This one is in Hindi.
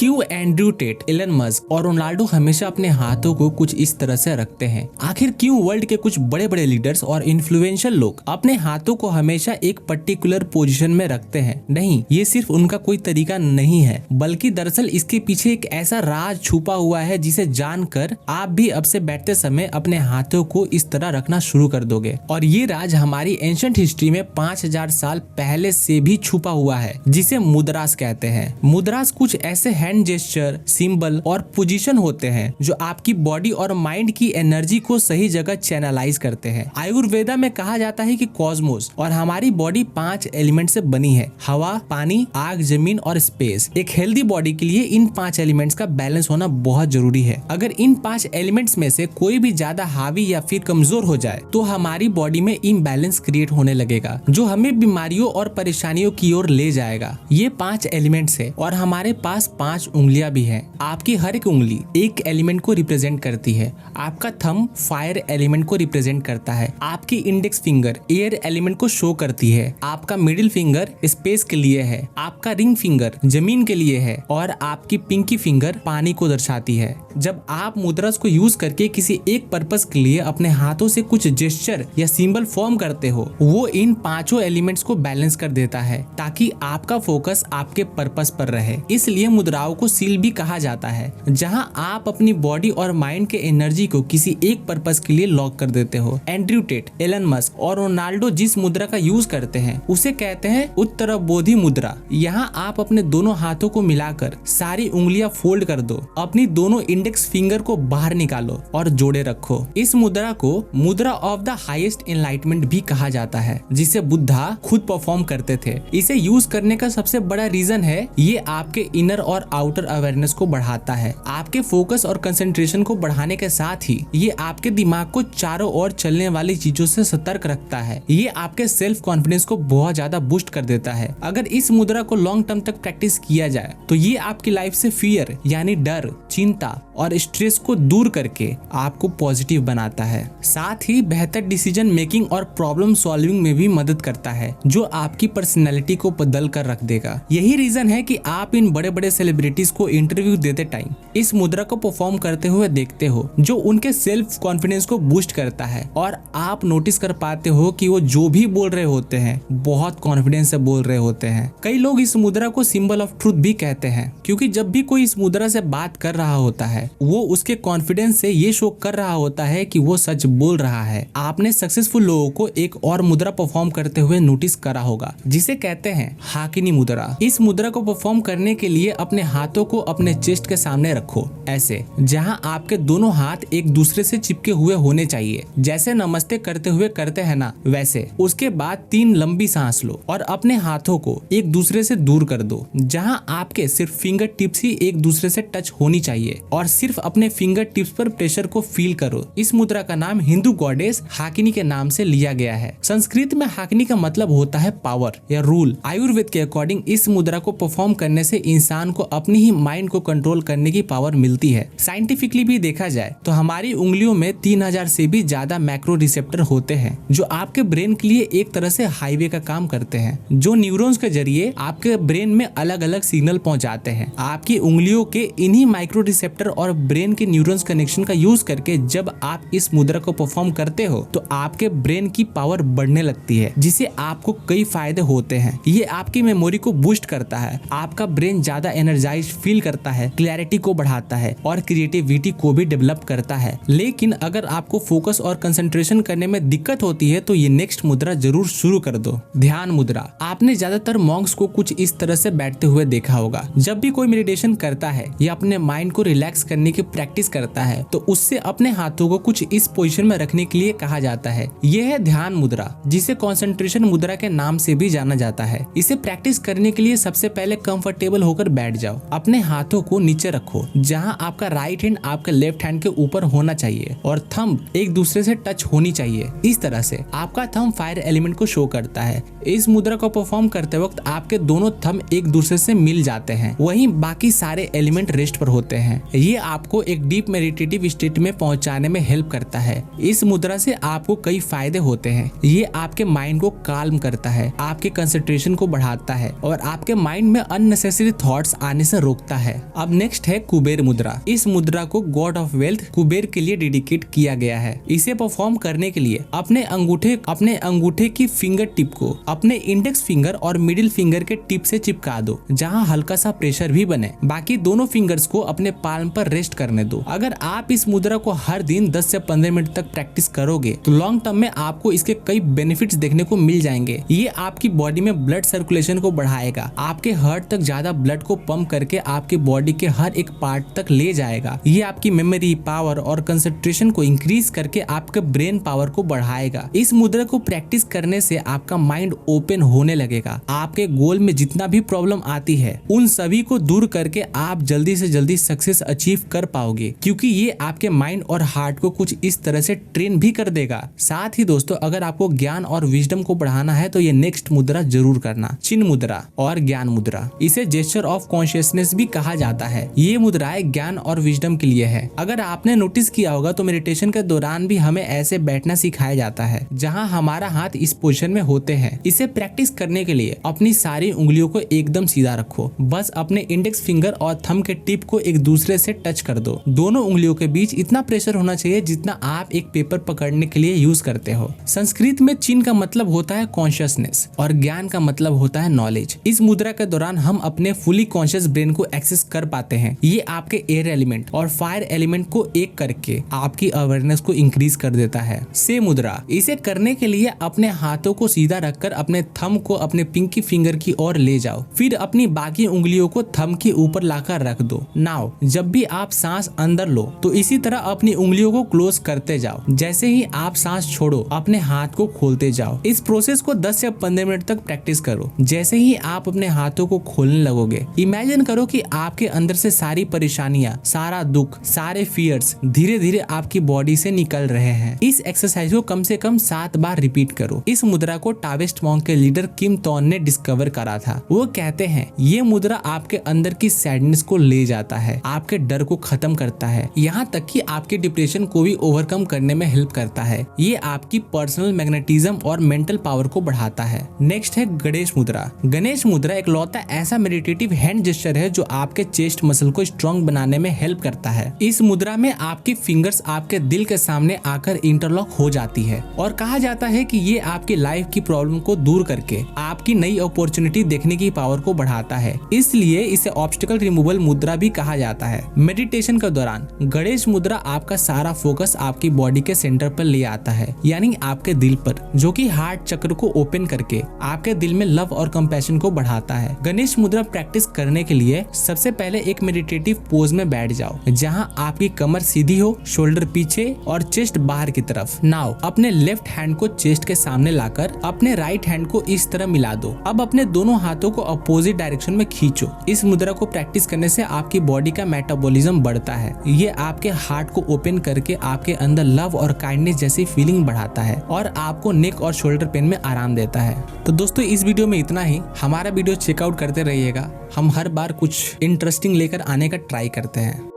क्यों एंड्रयू टेट, एलन मस्क और रोनाल्डो हमेशा अपने हाथों को कुछ इस तरह से रखते हैं? आखिर क्यों वर्ल्ड के कुछ बड़े बड़े लीडर्स और इन्फ्लुएंशियल लोग अपने हाथों को हमेशा एक पर्टिकुलर पोजीशन में रखते हैं? नहीं, ये सिर्फ उनका कोई तरीका नहीं है, बल्कि दरअसल इसके पीछे एक ऐसा राज छुपा हुआ है जिसे जानकर आप भी अब से बैठते समय अपने हाथों को इस तरह रखना शुरू कर दोगे। और ये राज हमारी एंशिएंट हिस्ट्री में 5000 साल पहले से भी छुपा हुआ है, जिसे मुद्रास कहते हैं। मुद्रास कुछ ऐसे हैंड जेस्चर, सिंबल और पोजीशन होते हैं जो आपकी बॉडी और माइंड की एनर्जी को सही जगह चैनलाइज करते हैं। आयुर्वेदा में कहा जाता है कि कॉस्मोस और हमारी बॉडी 5 एलिमेंट से बनी है: हवा, पानी, आग, जमीन और स्पेस। एक हेल्दी बॉडी के लिए इन 5 एलिमेंट्स का बैलेंस होना बहुत जरूरी है। अगर इन 5 एलिमेंट्स में से कोई भी ज्यादा हावी या फिर कमजोर हो जाए तो हमारी बॉडी में इम्बैलेंस क्रिएट होने लगेगा, जो हमें बीमारियों और परेशानियों की ओर ले जाएगा। ये 5 एलिमेंट्स है और हमारे पास 5 उंगलियां भी हैं। आपकी हर एक उंगली एक एलिमेंट को रिप्रेजेंट करती है। आपका थंब फायर एलिमेंट को रिप्रेजेंट करता है। आपकी इंडेक्स फिंगर एयर एलिमेंट को शो करती है। आपका मिडिल फिंगर स्पेस के लिए है। आपका रिंग फिंगर जमीन के लिए है और आपकी पिंकी फिंगर पानी को दर्शाती है। जब आप मुद्रास को यूज करके किसी एक पर्पस के लिए अपने हाथों से कुछ जेस्चर या सिंबल फॉर्म करते हो, वो इन 5 एलिमेंट्स को बैलेंस कर देता है ताकि आपका फोकस आपके पर्पस पर रहे। इसलिए मुद्राओं को सील भी कहा जाता है, जहां आप अपनी बॉडी और माइंड के एनर्जी को किसी एक पर्पस के लिए लॉक कर देते हो। एंड्रयू टेट, एलन मस्क और रोनाल्डो जिस मुद्रा का यूज करते हैं उसे कहते हैं उत्तरबोधि मुद्रा। यहाँ आप अपने दोनों हाथों को मिलाकर सारी उंगलियां फोल्ड कर दो, अपनी दोनों इंडेक्स फिंगर को बाहर निकालो और जोड़े रखो। इस मुद्रा को मुद्रा ऑफ द हाईएस्ट एनलाइटमेंट भी कहा जाता है, जिसे बुद्धा खुद परफॉर्म करते थे। इसे यूज करने का सबसे बड़ा रीजन है ये आपके इनर और आउटर अवेयरनेस को बढ़ाता है। आपके फोकस और कंसंट्रेशन को बढ़ाने के साथ ही ये आपके दिमाग को चारों ओर चलने वाली चीजों से सतर्क रखता है। ये आपके सेल्फ कॉन्फिडेंस को बहुत ज्यादा बूस्ट कर देता है। अगर इस मुद्रा को लॉन्ग टर्म तक प्रैक्टिस किया जाए तो ये आपकी लाइफ से फियर यानी डर, चिंता और स्ट्रेस को दूर करके आपको पॉजिटिव बनाता है। साथ ही बेहतर डिसीजन मेकिंग और प्रॉब्लम सॉल्विंग में भी मदद करता है, जो आपकी पर्सनैलिटी को बदल कर रख देगा। यही रीजन है कि आप इन बड़े बड़े सेलिब्रिटीज को इंटरव्यू देते टाइम इस मुद्रा को परफॉर्म करते हुए देखते हो, जो उनके सेल्फ कॉन्फिडेंस को बूस्ट करता है। और आप नोटिस कर पाते हो कि वो जो भी बोल रहे होते हैं बहुत कॉन्फिडेंस से बोल रहे होते हैं। कई लोग इस मुद्रा को सिंबल ऑफ ट्रूथ भी कहते हैं, क्योंकि जब भी कोई इस मुद्रा से बात कर रहा होता है वो उसके कॉन्फिडेंस से ये शो कर रहा होता है कि वो सच बोल रहा है। आपने सक्सेसफुल लोगों को एक और मुद्रा परफॉर्म करते हुए नोटिस करा होगा, जिसे कहते हैं हाकिनी मुद्रा। इस मुद्रा को परफॉर्म करने के लिए अपने हाथों को अपने चेस्ट के सामने रखो, ऐसे, जहां आपके दोनों हाथ एक दूसरे से चिपके हुए होने चाहिए, जैसे नमस्ते करते हुए करते हैं ना, वैसे। उसके बाद 3 लंबी सांस लो और अपने हाथों को एक दूसरे से दूर कर दो, जहां आपके सिर्फ फिंगर टिप्स ही एक दूसरे से टच होनी चाहिए और सिर्फ अपने फिंगर टिप्स पर प्रेशर को फील करो। इस मुद्रा का नाम हिंदू गॉडेस हाकिनी के नाम से लिया गया है। संस्कृत में हाकिनी का मतलब होता है पावर या रूल। आयुर्वेद के अकॉर्डिंग इस मुद्रा को परफॉर्म करने से इंसान को अपनी ही माइंड को कंट्रोल करने की पावर मिलती है। साइंटिफिकली भी देखा जाए तो हमारी उंगलियों में 3000 से भी ज्यादा मैक्रो रिसेप्टर होते हैं, जो आपके ब्रेन के लिए एक तरह से हाईवे का काम करते हैं, जो न्यूरॉन्स के जरिए आपके ब्रेन में अलग अलग सिग्नल पहुंचाते हैं। आपकी उंगलियों के इन्हीं माइक्रो रिसेप्टर और ब्रेन के न्यूरॉन्स कनेक्शन का यूज करके जब आप इस मुद्रा को परफॉर्म करते हो तो आपके ब्रेन की पावर बढ़ने लगती है, जिससे आपको कई फायदे होते हैं। ये आपकी मेमोरी को बूस्ट करता है, आपका ब्रेन ज्यादा एनर्जाइज फील करता है, क्लैरिटी को बढ़ाता है और क्रिएटिविटी को भी डेवलप करता है। लेकिन अगर आपको फोकस और कंसंट्रेशन करने में दिक्कत होती है तो ये नेक्स्ट मुद्रा जरूर शुरू कर दो, ध्यान मुद्रा। आपने ज्यादातर मॉन्क्स को कुछ इस तरह से बैठते हुए देखा होगा। जब भी कोई मेडिटेशन करता है या अपने माइंड को रिलैक्स करने की प्रैक्टिस करता है तो उससे अपने हाथों को कुछ इस पोजीशन में रखने के लिए कहा जाता है। यह है ध्यान मुद्रा, जिसे कंसंट्रेशन मुद्रा के नाम से भी जाना जाता है। इसे प्रैक्टिस करने के लिए सबसे पहले कंफर्टेबल होकर बैठ जाओ। अपने हाथों को नीचे रखो, जहां आपका राइट हैंड आपके लेफ्ट हैंड के ऊपर होना चाहिए और थंब एक दूसरे से टच होनी चाहिए। इस तरह से आपका थंब फायर एलिमेंट को शो करता है। इस मुद्रा को परफॉर्म करते वक्त आपके दोनों थंब एक दूसरे से मिल जाते हैं, वहीं बाकी सारे एलिमेंट रेस्ट पर होते हैं। ये आपको एक डीप मेडिटेटिव स्टेट में पहुंचाने में हेल्प करता है। इस मुद्रा से आपको कई फायदे होते हैं। ये आपके माइंड को काल्म करता है, आपके कंसंट्रेशन को बढ़ाता है और आपके माइंड में अननेसेसरी थॉट्स आने जाने से रोकता है। अब नेक्स्ट है कुबेर मुद्रा। इस मुद्रा को गॉड ऑफ वेल्थ कुबेर के लिए डेडिकेट किया गया है। इसे परफॉर्म करने के लिए अपने अंगूठे की फिंगर टिप को अपने इंडेक्स फिंगर और मिडिल फिंगर के टिप से चिपका दो, जहां हल्का सा प्रेशर भी बने। बाकी दोनों फिंगर्स को अपने पाल्म पर रेस्ट करने दो। अगर आप इस मुद्रा को हर दिन 10 से 15 मिनट तक प्रैक्टिस करोगे तो लॉन्ग टर्म में आपको इसके कई बेनिफिट्स देखने को मिल जाएंगे। ये आपकी बॉडी में ब्लड सर्कुलेशन को बढ़ाएगा, आपके हार्ट तक ज्यादा ब्लड को पंप करके आपके बॉडी के हर एक पार्ट तक ले जाएगा। ये आपकी मेमोरी पावर और कंसंट्रेशन को इंक्रीज करके आपके ब्रेन पावर को बढ़ाएगा। इस मुद्रा को प्रैक्टिस करने से आपका माइंड ओपन होने लगेगा। आपके गोल में जितना भी प्रॉब्लम आती है उन सभी को दूर करके आप जल्दी से जल्दी सक्सेस अचीव कर पाओगे, क्योंकि ये आपके माइंड और हार्ट को कुछ इस तरह से ट्रेन भी कर देगा। साथ ही दोस्तों, अगर आपको ज्ञान और विजडम को बढ़ाना है तो ये नेक्स्ट मुद्रा जरूर करना, चिन्ह मुद्रा और ज्ञान मुद्रा। इसे जेस्चर ऑफ कॉन्शियसनेस भी कहा जाता है। ये मुद्राएं ज्ञान और विजडम के लिए है। अगर आपने नोटिस किया होगा तो मेडिटेशन के दौरान भी हमें ऐसे बैठना सिखाया जाता है जहाँ हमारा हाथ इस पोजीशन में होते हैं। इसे प्रैक्टिस करने के लिए अपनी सारी उंगलियों को एकदम सीधा रखो। बस अपने इंडेक्स फिंगर और थंब के टिप को एक दूसरे से टच कर दो। दोनों उंगलियों के बीच इतना प्रेशर होना चाहिए जितना आप एक पेपर पकड़ने के लिए यूज करते हो। संस्कृत में चिन्ह का मतलब होता है कॉन्शियसनेस और ज्ञान का मतलब होता है नॉलेज। इस मुद्रा के दौरान हम अपने फुली कॉन्शियस ब्रेन को एक्सेस कर पाते हैं। ये आपके एयर एलिमेंट और फायर एलिमेंट को एक करके आपकी अवेयरनेस को इंक्रीज कर देता है। से मुद्रा, इसे करने के लिए अपने हाथों को सीधा रखकर अपने थंब को अपने पिंकी फिंगर की ओर ले जाओ, फिर अपनी बाकी उंगलियों को थंब के ऊपर लाकर रख दो। नाउ जब भी आप सांस अंदर लो तो इसी तरह अपनी उंगलियों को क्लोज करते जाओ। जैसे ही आप सांस छोड़ो अपने हाथ को खोलते जाओ। इस प्रोसेस को 10 से 15 मिनट तक प्रैक्टिस करो। जैसे ही आप अपने हाथों को खोलने लगोगे, इमेजिन करो कि आपके अंदर से सारी परेशानियां, सारा दुख, सारे फियर्स धीरे धीरे आपकी बॉडी से निकल रहे हैं। इस एक्सरसाइज को कम से कम 7 बार रिपीट करो। इस मुद्रा को टाविस्ट मॉन्क के लीडर किम तोन ने डिस्कवर करा था। वो कहते हैं ये मुद्रा आपके अंदर की सैडनेस को ले जाता है, आपके डर को खत्म करता है, यहाँ तक कि आपके डिप्रेशन को भी ओवरकम करने में हेल्प करता है। ये आपकी पर्सनल मैग्नेटिज्म और मेंटल पावर को बढ़ाता है। नेक्स्ट है गणेश मुद्रा। गणेश मुद्रा एक लौता ऐसा मेडिटेटिव हैंड जेस्चर है जो आपके चेस्ट मसल को स्ट्रॉन्ग बनाने में हेल्प करता है। इस मुद्रा में आपकी फिंगर्स आपके दिल के सामने आकर इंटरलॉक हो जाती है और कहा जाता है कि ये आपकी लाइफ की प्रॉब्लम को दूर करके आपकी नई अपॉर्चुनिटी देखने की पावर को बढ़ाता है। इसलिए इसे ऑब्स्टिकल रिमूवल मुद्रा भी कहा जाता है। मेडिटेशन के दौरान गणेश मुद्रा आपका सारा फोकस आपकी बॉडी के सेंटर पर ले आता है, यानी आपके दिल पर, जो कि हार्ट चक्र को ओपन करके आपके दिल में लव और कंपैशन को बढ़ाता है। गणेश मुद्रा प्रैक्टिस करने के लिए सबसे पहले एक मेडिटेटिव पोज में बैठ जाओ, जहां आपकी कमर सीधी हो, शोल्डर पीछे और चेस्ट बाहर की तरफ। नाउ अपने लेफ्ट हैंड को चेस्ट के सामने लाकर अपने राइट हैंड को इस तरह मिला दो। अब अपने दोनों हाथों को अपोजिट डायरेक्शन में खींचो। इस मुद्रा को प्रैक्टिस करने से आपकी बॉडी का मेटाबॉलिज्म बढ़ता है। ये आपके हार्ट को ओपन करके आपके अंदर लव और काइंडनेस जैसी फीलिंग बढ़ाता है और आपको नेक और शोल्डर पेन में आराम देता है। तो दोस्तों, इस वीडियो में इतना ही। हमारा वीडियो चेकआउट करते रहिएगा। हम हर बार कुछ इंटरेस्टिंग लेकर आने का ट्राई करते हैं।